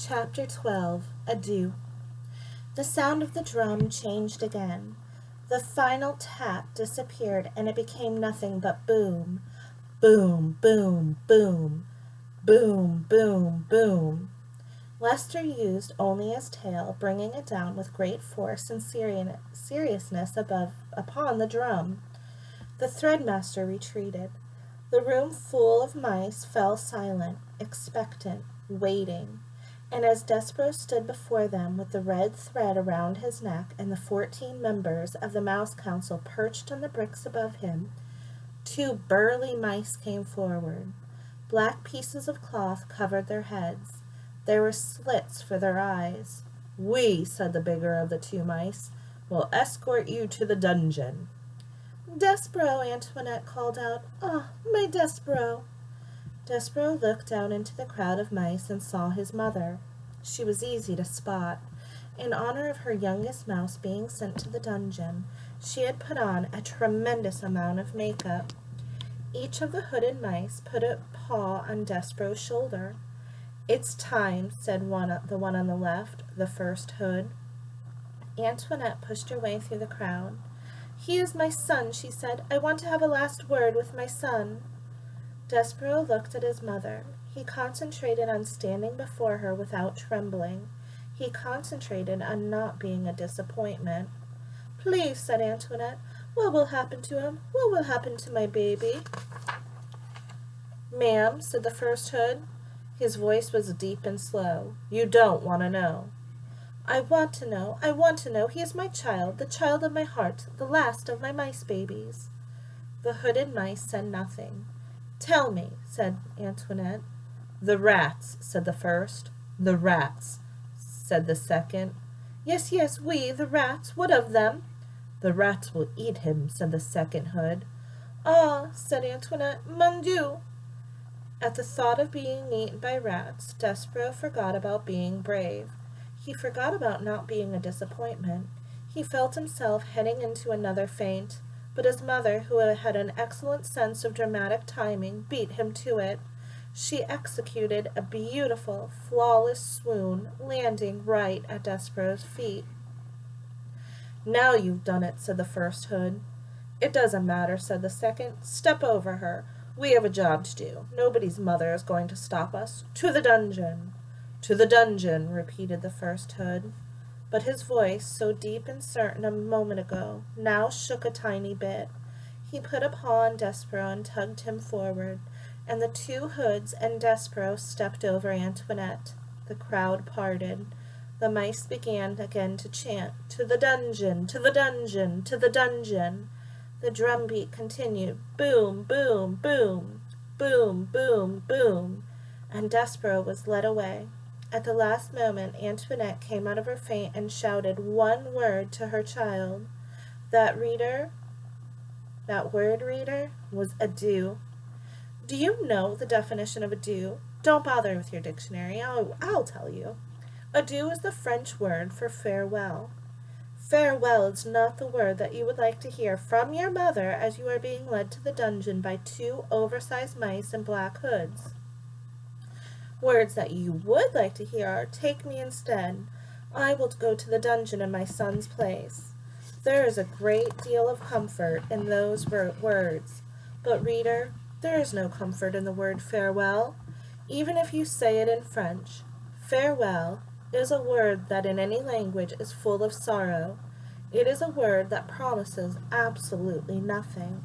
Chapter 12. Adieu. The sound of the drum changed again. The final tap disappeared, and it became nothing but boom, boom, boom, boom, boom, boom, boom. Lester used only his tail, bringing it down with great force and seriousness upon the drum. The threadmaster retreated. The room full of mice fell silent, expectant, waiting, and as Despereaux stood before them with the red thread around his neck and the 14 members of the Mouse Council perched on the bricks above him, 2 burly mice came forward. Black pieces of cloth covered their heads. There were slits for their eyes. "We," said the bigger of the 2 mice, "will escort you to the dungeon." "Despereaux," Antoinette called out. "Ah, my Despereaux!" Despereaux looked down into the crowd of mice and saw his mother. She was easy to spot. In honor of her youngest mouse being sent to the dungeon, she had put on a tremendous amount of makeup. Each of the hooded mice put a paw on Despereaux's shoulder. "It's time," said the one on the left, the first hood. Antoinette pushed her way through the crowd. "He is my son," she said. "I want to have a last word with my son." Despereaux looked at his mother. He concentrated on standing before her without trembling. He concentrated on not being a disappointment. "Please," said Antoinette, "what will happen to him? What will happen to my baby?" "Ma'am," said the first hood. His voice was deep and slow. "You don't want to know." "I want to know. I want to know. He is my child, the child of my heart, the last of my mice babies." The hooded mice said nothing. "Tell me," said Antoinette. "The rats," said the first. "The rats," said the second. "Yes, yes, we, the rats. What of them?" "The rats will eat him," said the second hood. "Ah," said Antoinette, "mon Dieu!" At the thought of being eaten by rats, Despereaux forgot about being brave. He forgot about not being a disappointment. He felt himself heading into another faint, but his mother, who had an excellent sense of dramatic timing, beat him to it. She executed a beautiful, flawless swoon, landing right at Despereaux's feet. "Now you've done it," said the first hood. "It doesn't matter," said the second. "Step over her. We have a job to do. Nobody's mother is going to stop us. To the dungeon." "To the dungeon," repeated the first hood. But his voice, so deep and certain a moment ago, now shook a tiny bit. He put a paw on Despereaux and tugged him forward, and the 2 hoods and Despereaux stepped over Antoinette. The crowd parted. The mice began again to chant, "To the dungeon, to the dungeon, to the dungeon." The drumbeat continued, boom, boom, boom, boom, boom, boom, and Despereaux was led away. At the last moment, Antoinette came out of her faint and shouted one word to her child. That word, reader, was adieu. Do you know the definition of adieu? Don't bother with your dictionary. I'll tell you. Adieu is the French word for farewell. Farewell is not the word that you would like to hear from your mother as you are being led to the dungeon by 2 oversized mice in black hoods. Words that you would like to hear are, "Take me instead. I will go to the dungeon in my son's place." There is a great deal of comfort in those words. But, reader, there is no comfort in the word farewell, even if you say it in French. Farewell is a word that in any language is full of sorrow. It is a word that promises absolutely nothing.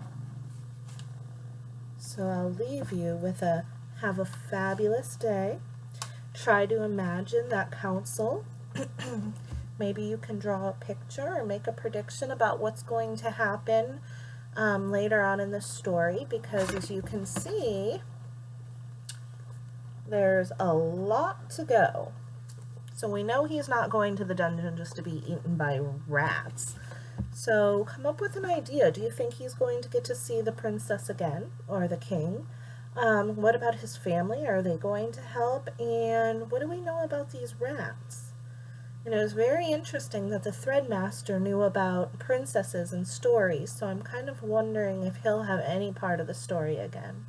So I'll leave you with have a fabulous day. Try to imagine that council. Maybe you can draw a picture or make a prediction about what's going to happen later on in the story, because as you can see, there's a lot to go. So we know he's not going to the dungeon just to be eaten by rats. So come up with an idea. Do you think he's going to get to see the princess again, or the king? What about his family? Are they going to help? And what do we know about these rats? And it was very interesting that the Threadmaster knew about princesses and stories, so I'm kind of wondering if he'll have any part of the story again.